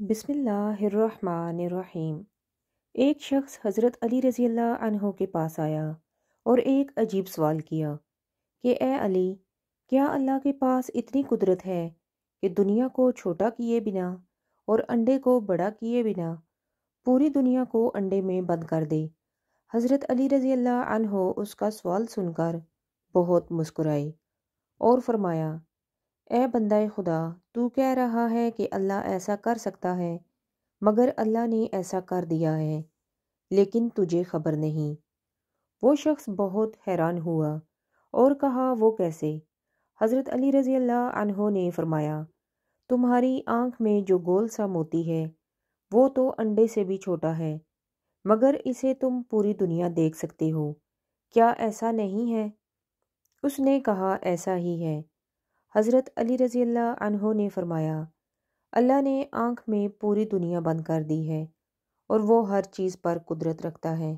بسم اللہ الرحمن الرحیم۔ ایک شخص حضرت علی رضی اللہ عنہ کے پاس آیا اور ایک عجیب سوال کیا کہ اے علی، کیا اللہ کے پاس اتنی قدرت ہے کہ دنیا کو چھوٹا کیے بنا اور انڈے کو بڑا کیے بنا پوری دنیا کو انڈے میں بند کر دے؟ حضرت علی رضی اللہ عنہ اس کا سوال سن کر بہت مسکرائے اور فرمایا، اے بندہ خدا، تو کہہ رہا ہے کہ اللہ ایسا کر سکتا ہے، مگر اللہ نے ایسا کر دیا ہے، لیکن تجھے خبر نہیں۔ وہ شخص بہت حیران ہوا اور کہا، وہ کیسے؟ حضرت علی رضی اللہ عنہ نے فرمایا، تمہاری آنکھ میں جو گول سا موتی ہے وہ تو انڈے سے بھی چھوٹا ہے، مگر اسے تم پوری دنیا دیکھ سکتے ہو، کیا ایسا نہیں ہے؟ اس نے کہا، ایسا ہی ہے۔ حضرت علی رضی اللہ عنہ نے فرمایا، اللہ نے آنکھ میں پوری دنیا بند کر دی ہے اور وہ ہر چیز پر قدرت رکھتا ہے۔